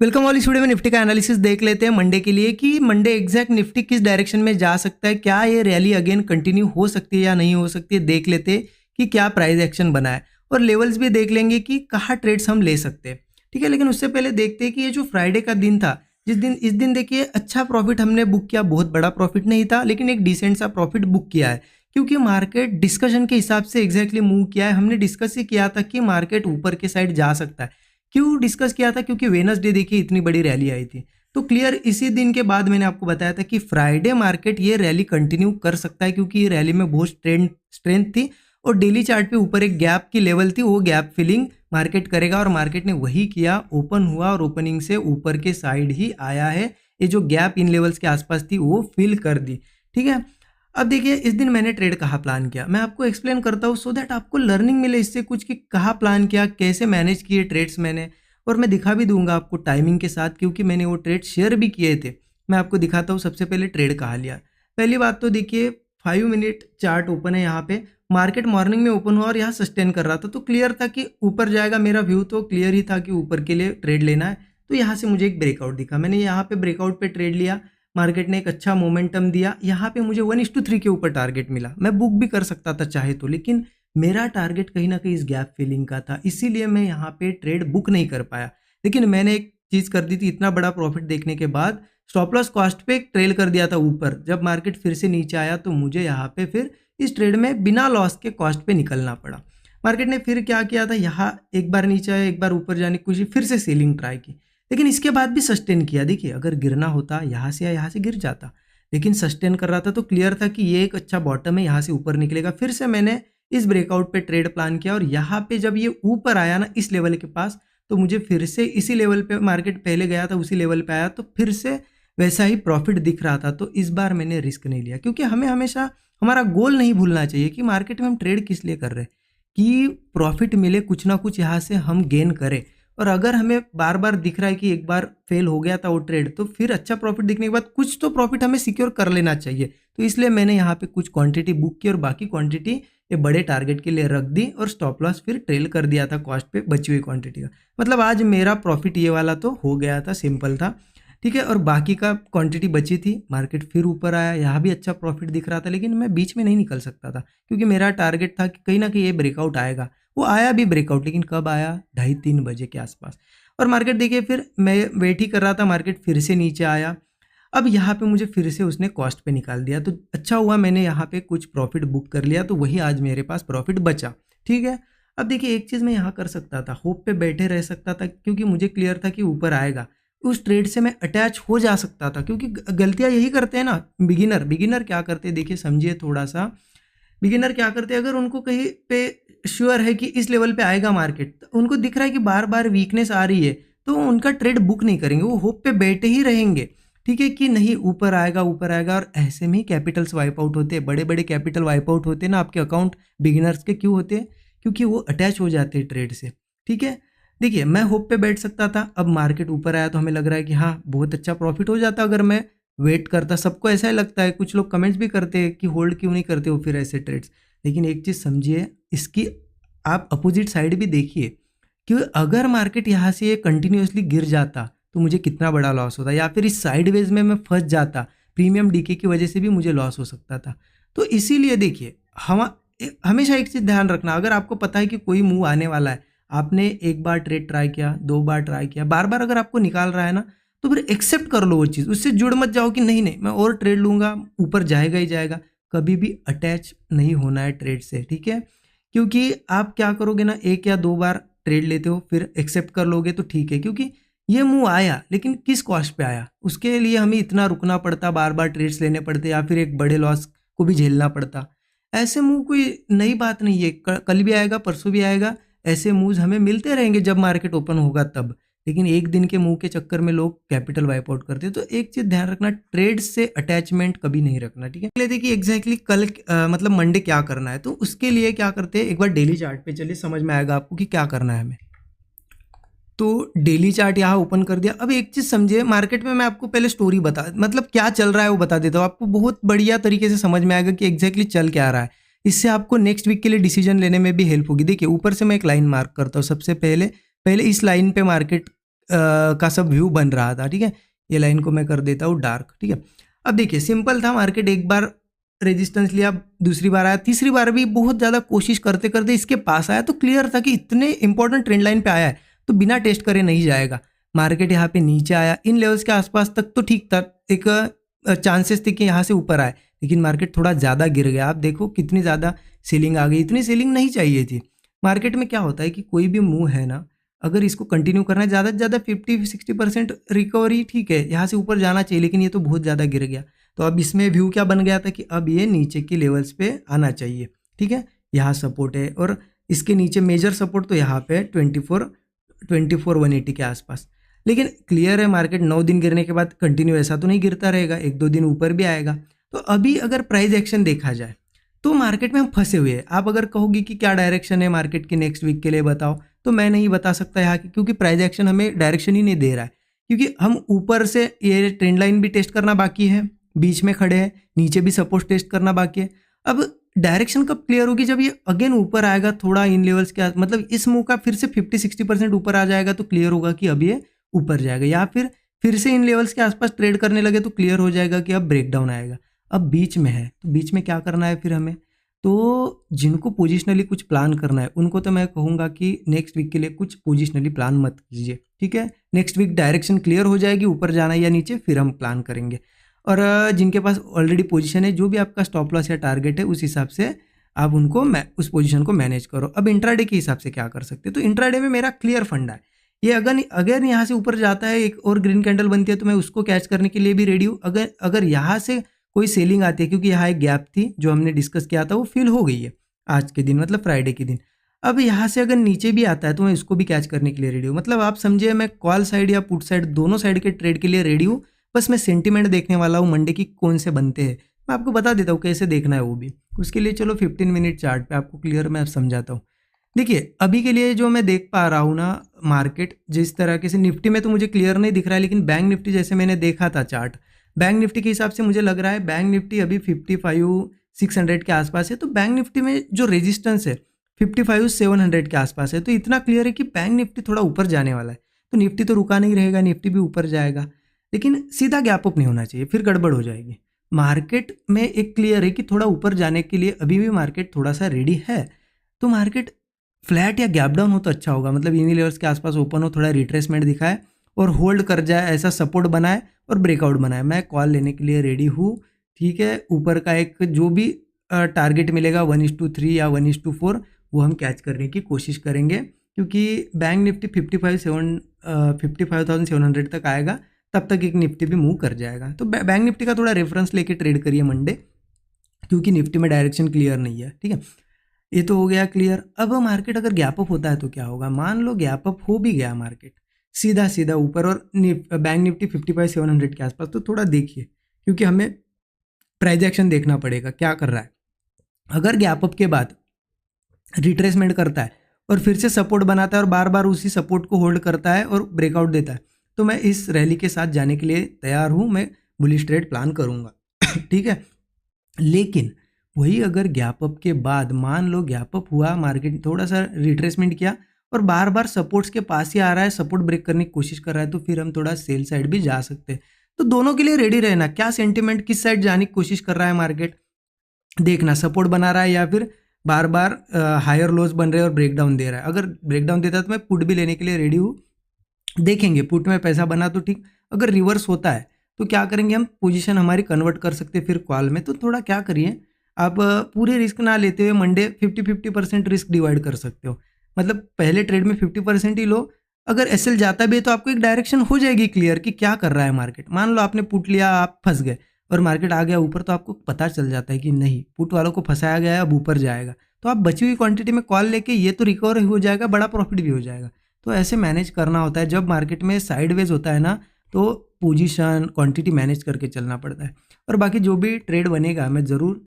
Welcome वाली video में Nifty का एनालिसिस देख लेते हैं मंडे के लिए कि मंडे एग्जैक्ट निफ्टी किस डायरेक्शन में जा सकता है, क्या ये रैली अगेन कंटिन्यू हो सकती है या नहीं हो सकती है। देख लेते हैं कि क्या प्राइस एक्शन बना है और लेवल्स भी देख लेंगे कि कहाँ ट्रेड्स हम ले सकते हैं। ठीक है, लेकिन उससे पहले देखते हैं कि ये जो फ्राइडे का दिन था, इस दिन देखिए अच्छा प्रॉफिट हमने बुक किया। बहुत बड़ा प्रॉफिट नहीं था लेकिन एक डिसेंट सा प्रॉफिट बुक किया है, क्योंकि मार्केट डिस्कशन के हिसाब से एग्जैक्टली मूव किया है। हमने डिस्कस ही किया था कि मार्केट ऊपर के साइड जा सकता है। क्यों डिस्कस किया था? क्योंकि वेडनेसडे देखिए इतनी बड़ी रैली आई थी, तो क्लियर इसी दिन के बाद मैंने आपको बताया था कि फ्राइडे मार्केट ये रैली कंटिन्यू कर सकता है, क्योंकि ये रैली में बहुत स्ट्रेंथ थी और डेली चार्ट पे ऊपर एक गैप की लेवल थी, वो गैप फिलिंग मार्केट करेगा और मार्केट ने वही किया। ओपन हुआ और ओपनिंग से ऊपर के साइड ही आया है। ये जो गैप इन लेवल्स के आसपास थी वो फिल कर दी। ठीक है, अब देखिए इस दिन मैंने ट्रेड कहाँ प्लान किया, मैं आपको एक्सप्लेन करता हूँ सो दैट आपको लर्निंग मिले इससे कुछ कि कहाँ प्लान किया, कैसे मैनेज किए ट्रेड्स मैंने, और मैं दिखा भी दूंगा आपको टाइमिंग के साथ, क्योंकि मैंने वो ट्रेड शेयर भी किए थे। मैं आपको दिखाता हूँ सबसे पहले ट्रेड कहाँ लिया। पहली बात तो देखिए 5 मिनट चार्ट ओपन है यहाँ पे। मार्केट मॉर्निंग में ओपन हुआ और यहाँ सस्टेन कर रहा था, तो क्लियर था कि ऊपर जाएगा। मेरा व्यू तो क्लियर ही था कि ऊपर के लिए ट्रेड लेना है। तो यहाँ से मुझे एक ब्रेकआउट दिखा, मैंने यहाँ पे ब्रेकआउट पे ट्रेड लिया। मार्केट ने एक अच्छा मोमेंटम दिया, यहाँ पे मुझे 1:3 के ऊपर टारगेट मिला। मैं बुक भी कर सकता था चाहे तो, लेकिन मेरा टारगेट कहीं ना कहीं इस गैप फिलिंग का था, इसीलिए मैं यहाँ पे ट्रेड बुक नहीं कर पाया। लेकिन मैंने एक चीज़ कर दी थी, इतना बड़ा प्रॉफिट देखने के बाद स्टॉप लॉस कॉस्ट पे ट्रेल कर दिया था ऊपर। जब मार्केट फिर से नीचे आया तो मुझे यहाँ पे फिर इस ट्रेड में बिना लॉस के कॉस्ट पे निकलना पड़ा। मार्केट ने फिर क्या किया था, यहाँ एक बार नीचे आया, एक बार ऊपर जाने की कोशिश, फिर से सेलिंग ट्राई की, लेकिन इसके बाद भी सस्टेन किया। देखिए अगर गिरना होता यहाँ से या यहाँ से गिर जाता, लेकिन सस्टेन कर रहा था तो क्लियर था कि ये एक अच्छा बॉटम है, यहाँ से ऊपर निकलेगा। फिर से मैंने इस ब्रेकआउट पे ट्रेड प्लान किया और यहाँ पे जब ये ऊपर आया ना इस लेवल के पास, तो मुझे फिर से इसी लेवल पे, मार्केट पहले गया था उसी लेवल पे आया तो फिर से वैसा ही प्रॉफिट दिख रहा था। तो इस बार मैंने रिस्क नहीं लिया, क्योंकि हमें हमेशा हमारा गोल नहीं भूलना चाहिए कि मार्केट में हम ट्रेड किस लिए कर रहे हैं, कि प्रॉफिट मिले, कुछ ना कुछ यहाँ से हम गेन करें। और अगर हमें बार बार दिख रहा है कि एक बार फेल हो गया था वो ट्रेड, तो फिर अच्छा प्रॉफिट दिखने के बाद कुछ तो प्रॉफिट हमें सिक्योर कर लेना चाहिए। तो इसलिए मैंने यहाँ पे कुछ क्वांटिटी बुक की और बाकी क्वांटिटी ये बड़े टारगेट के लिए रख दी और स्टॉप लॉस फिर ट्रेल कर दिया था कॉस्ट पे बची हुई क्वांटिटी का। मतलब आज मेरा प्रॉफिट ये वाला तो हो गया था, सिंपल था। ठीक है, और बाकी का क्वांटिटी बची थी। मार्केट फिर ऊपर आया, यहाँ भी अच्छा प्रॉफिट दिख रहा था, लेकिन मैं बीच में नहीं निकल सकता था, क्योंकि मेरा टारगेट था कि कहीं ना कहीं ये ब्रेकआउट आएगा। वो आया भी ब्रेकआउट, लेकिन कब आया? 2:30-3 बजे के आसपास। और मार्केट देखिए फिर मैं वेट ही कर रहा था, मार्केट फिर से नीचे आया। अब यहाँ पे मुझे फिर से उसने कॉस्ट पे निकाल दिया, तो अच्छा हुआ मैंने यहाँ पे कुछ प्रॉफिट बुक कर लिया, तो वही आज मेरे पास प्रॉफिट बचा। ठीक है, अब देखिए एक चीज़ मैं यहाँ कर सकता था, होप पे बैठे रह सकता था, क्योंकि मुझे क्लियर था कि ऊपर आएगा। उस ट्रेड से मैं अटैच हो जा सकता था, क्योंकि गलतियाँ यही करते हैं ना बिगिनर क्या करते हैं, देखिए समझिए थोड़ा सा। बिगिनर क्या करते हैं, अगर उनको कहीं पे श्योर है कि इस लेवल पे आएगा मार्केट, उनको दिख रहा है कि बार बार वीकनेस आ रही है, तो उनका ट्रेड बुक नहीं करेंगे, वो होप पे बैठे ही रहेंगे। ठीक है, कि नहीं ऊपर आएगा ऊपर आएगा, और ऐसे में ही कैपिटल्स वाइप आउट होते हैं, बड़े बड़े कैपिटल वाइप आउट होते हैं ना आपके अकाउंट बिगिनर्स के। क्यों होते हैं? क्योंकि वो अटैच हो जाते हैं ट्रेड से। ठीक है, देखिए मैं होप पे बैठ सकता था, अब मार्केट ऊपर आया तो हमें लग रहा है कि हाँ बहुत अच्छा प्रॉफिट हो जाता अगर मैं वेट करता। सबको ऐसा ही लगता है, कुछ लोग कमेंट्स भी करते हैं कि होल्ड क्यों नहीं करते हो फिर ऐसे ट्रेड्स। लेकिन एक चीज़ समझिए, इसकी आप अपोजिट साइड भी देखिए कि अगर मार्केट यहाँ से कंटिन्यूसली गिर जाता तो मुझे कितना बड़ा लॉस होता, या फिर इस साइडवेज में मैं फंस जाता, प्रीमियम डीके की वजह से भी मुझे लॉस हो सकता था। तो इसीलिए देखिए हमेशा एक चीज़ ध्यान रखना, अगर आपको पता है कि कोई मूव आने वाला है, आपने एक बार ट्रेड ट्राई किया, 2 बार ट्राई किया, बार बार अगर आपको निकाल रहा है ना, तो फिर एक्सेप्ट कर लो वो चीज़, उससे जुड़ मत जाओ कि नहीं नहीं मैं और ट्रेड लूँगा, ऊपर जाएगा ही जाएगा। कभी भी अटैच नहीं होना है ट्रेड से। ठीक है, क्योंकि आप क्या करोगे ना, 1 या 2 बार ट्रेड लेते हो फिर एक्सेप्ट कर लोगे तो ठीक है, क्योंकि ये मूव आया लेकिन किस कॉस्ट पे आया, उसके लिए हमें इतना रुकना पड़ता, बार बार ट्रेड्स लेने पड़ते, या फिर एक बड़े लॉस को भी झेलना पड़ता। ऐसे मूव कोई नई बात नहीं है, कल भी आएगा परसों भी आएगा, ऐसे मूव्स हमें मिलते रहेंगे जब मार्केट ओपन होगा तब। लेकिन एक दिन के मूव के चक्कर में लोग कैपिटल वाइप आउट करते हैं। तो एक चीज़ ध्यान रखना, ट्रेड से अटैचमेंट कभी नहीं रखना। ठीक है, लेते कि एग्जैक्टली कल मतलब मंडे क्या करना है, तो उसके लिए क्या करते हैं, एक बार डेली चार्ट पे चलिए, समझ में आएगा आपको कि क्या करना है हमें। तो डेली चार्ट यहाँ ओपन कर दिया। अब एक चीज़ समझिए, मार्केट में मैं आपको पहले स्टोरी मतलब क्या चल रहा है वो बता देता हूँ, आपको बहुत बढ़िया तरीके से समझ में आएगा कि एग्जैक्टली चल क्या रहा है। इससे आपको नेक्स्ट वीक के लिए डिसीजन लेने में भी हेल्प होगी। देखिए ऊपर से मैं एक लाइन मार्क करता हूँ, सबसे पहले इस लाइन पे मार्केट का सब व्यू बन रहा था, ठीक है। ये लाइन को मैं कर देता हूँ डार्क, ठीक है। अब देखिए सिंपल था, मार्केट एक बार रेजिस्टेंस लिया, दूसरी बार आया, तीसरी बार भी बहुत ज़्यादा कोशिश करते करते इसके पास आया, तो क्लियर था कि इतने इंपॉर्टेंट ट्रेंड लाइन पे आया है तो बिना टेस्ट करे नहीं जाएगा। मार्केट यहाँ पे नीचे आया, इन लेवल्स के आसपास तक तो ठीक था, एक चांसेस थे कि यहाँ से ऊपर आए, लेकिन मार्केट थोड़ा ज़्यादा गिर गया। आप देखो कितनी ज़्यादा सेलिंग आ गई, इतनी सेलिंग नहीं चाहिए थी। मार्केट में क्या होता है कि कोई भी मूव है ना, अगर इसको कंटिन्यू करना है ज़्यादा से ज़्यादा 50-60% रिकवरी ठीक है, यहाँ से ऊपर जाना चाहिए, लेकिन ये तो बहुत ज़्यादा गिर गया। तो अब इसमें व्यू क्या बन गया था कि अब ये नीचे की लेवल्स पे आना चाहिए, ठीक है। यहाँ सपोर्ट है और इसके नीचे मेजर सपोर्ट तो यहाँ पे 24,180 के आसपास। लेकिन क्लियर है मार्केट 9 दिन गिरने के बाद कंटिन्यू ऐसा तो नहीं गिरता रहेगा, 1-2 दिन ऊपर भी आएगा। तो अभी अगर प्राइस एक्शन देखा जाए तो मार्केट में हम फंसे हुए हैं। आप अगर कहोगे कि क्या डायरेक्शन है मार्केट की नेक्स्ट वीक के लिए बताओ, तो मैं नहीं बता सकता यहाँ की, क्योंकि प्राइस एक्शन हमें डायरेक्शन ही नहीं दे रहा है। क्योंकि हम ऊपर से ये ट्रेंड लाइन भी टेस्ट करना बाकी है, बीच में खड़े हैं, नीचे भी सपोर्ट टेस्ट करना बाकी है। अब डायरेक्शन कब क्लियर होगी, जब ये अगेन ऊपर आएगा थोड़ा इन लेवल्स के, मतलब इस मूव का फिर से 50-60% ऊपर आ जाएगा तो क्लियर होगा कि अब ये ऊपर जाएगा, या फिर से इन लेवल्स के आसपास ट्रेड करने लगे तो क्लियर हो जाएगा कि अब ब्रेकडाउन आएगा। अब बीच में है तो बीच में क्या करना है फिर हमें, तो जिनको पोजिशनली कुछ प्लान करना है उनको तो मैं कहूँगा कि नेक्स्ट वीक के लिए कुछ पोजिशनली प्लान मत कीजिए, ठीक है। नेक्स्ट वीक डायरेक्शन क्लियर हो जाएगी ऊपर जाना या नीचे, फिर हम प्लान करेंगे। और जिनके पास ऑलरेडी पोजीशन है, जो भी आपका स्टॉप लॉस या टारगेट है उस हिसाब से आप उनको उस पोजीशन को मैनेज करो। अब इंट्राडे के हिसाब से क्या कर सकते हैं, तो इंट्राडे में मेरा क्लियर फंडा है, ये अगर यहाँ से ऊपर जाता है एक और ग्रीन कैंडल बनती है तो मैं उसको कैच करने के लिए भी रेडी हूँ। अगर यहाँ से कोई सेलिंग आती है, क्योंकि यहाँ एक गैप थी जो हमने डिस्कस किया था वो फिल हो गई है आज के दिन, मतलब फ्राइडे के दिन। अब यहाँ से अगर नीचे भी आता है तो मैं इसको भी कैच करने के लिए रेडी हूँ। मतलब आप समझिए मैं कॉल साइड या पुट साइड दोनों साइड के ट्रेड के लिए रेडी हूँ। बस मैं सेंटिमेंट देखने वाला हूँ मंडे की कौन से बनते हैं, मैं आपको बता देता हूँ कैसे देखना है वो भी। उसके लिए चलो 15 मिनट चार्ट पे आपको क्लियर मैं समझाता हूँ। देखिए अभी के लिए जो मैं देख पा रहा हूँ ना, मार्केट जिस तरह से निफ्टी में तो मुझे क्लियर नहीं दिख रहा है, लेकिन बैंक निफ्टी जैसे मैंने देखा था चार्ट, बैंक निफ्टी के हिसाब से मुझे लग रहा है बैंक निफ्टी अभी 55,600 के आसपास है। तो बैंक निफ्टी में जो रेजिस्टेंस है 55,700 के आसपास है, तो इतना क्लियर है कि बैंक निफ्टी थोड़ा ऊपर जाने वाला है। तो निफ्टी तो रुका नहीं रहेगा, निफ्टी भी ऊपर जाएगा, लेकिन सीधा गैप अप नहीं होना चाहिए, फिर गड़बड़ हो जाएगी। मार्केट में एक क्लियर है कि थोड़ा ऊपर जाने के लिए अभी भी मार्केट थोड़ा सा रेडी है। तो मार्केट फ्लैट या गैप डाउन हो तो अच्छा होगा, मतलब इन्हीं लेवल्स के आसपास ओपन हो, थोड़ा रिट्रेसमेंट दिखाए और होल्ड कर जाए, ऐसा सपोर्ट बनाए और ब्रेकआउट बनाए। मैं कॉल लेने के लिए रेडी हूँ, ठीक है। ऊपर का एक जो भी टारगेट मिलेगा 1:3 या 1:4 वो हम कैच करने की कोशिश करेंगे, क्योंकि बैंक निफ्टी 55,700 तक आएगा, तब तक एक निफ्टी भी मूव कर जाएगा। तो बैंक निफ्टी का थोड़ा रेफरेंस लेके ट्रेड करिए मंडे, क्योंकि निफ्टी में डायरेक्शन क्लियर नहीं है, ठीक है। ये तो हो गया क्लियर। अब मार्केट अगर गैप अप होता है तो क्या होगा, मान लो गैप अप हो भी गया मार्केट सीधा सीधा ऊपर और बैंक निफ्टी 55,700 के आसपास, तो थोड़ा देखिए, क्योंकि हमें प्राइस एक्शन देखना पड़ेगा क्या कर रहा है। अगर गैप अप के बाद रिट्रेसमेंट करता है और फिर से सपोर्ट बनाता है और बार बार उसी सपोर्ट को होल्ड करता है और ब्रेकआउट देता है, तो मैं इस रैली के साथ जाने के लिए तैयार हूँ, मैं बुलिश ट्रेड प्लान करूँगा ठीक है। लेकिन वही अगर गैप अप के बाद मान लो गैप अप हुआ, मार्केट थोड़ा सा रिट्रेसमेंट किया और बार बार सपोर्ट्स के पास ही आ रहा है, सपोर्ट ब्रेक करने की कोशिश कर रहा है, तो फिर हम थोड़ा सेल साइड भी जा सकते हैं। तो दोनों के लिए रेडी रहना, क्या सेंटिमेंट किस साइड जाने की कोशिश कर रहा है मार्केट, देखना सपोर्ट बना रहा है या फिर बार बार हायर लोज बन रहे हैं और ब्रेकडाउन दे रहा है। अगर ब्रेकडाउन देता है तो मैं पुट भी लेने के लिए रेडी हूँ, देखेंगे पुट में पैसा बना तो ठीक, अगर रिवर्स होता है तो क्या करेंगे, हम पोजीशन हमारी कन्वर्ट कर सकते हैं फिर कॉल में। तो थोड़ा क्या करिए, आप पूरे रिस्क ना लेते हुए मंडे 50-50% रिस्क डिवाइड कर सकते हो, मतलब पहले ट्रेड में 50% ही लो। अगर एसएल जाता भी है तो आपको एक डायरेक्शन हो जाएगी क्लियर कि क्या कर रहा है मार्केट। मान लो आपने पुट लिया, आप फंस गए और मार्केट आ गया ऊपर, तो आपको पता चल जाता है कि नहीं पुट वालों को फंसाया गया है, अब ऊपर जाएगा, तो आप बची हुई क्वांटिटी में कॉल लेके ये तो रिकवर हो जाएगा, बड़ा प्रॉफिट भी हो जाएगा। तो ऐसे मैनेज करना होता है। जब मार्केट में साइडवेज होता है ना, तो पोजीशन क्वांटिटी मैनेज करके चलना पड़ता है। और बाकी जो भी ट्रेड बनेगा मैं ज़रूर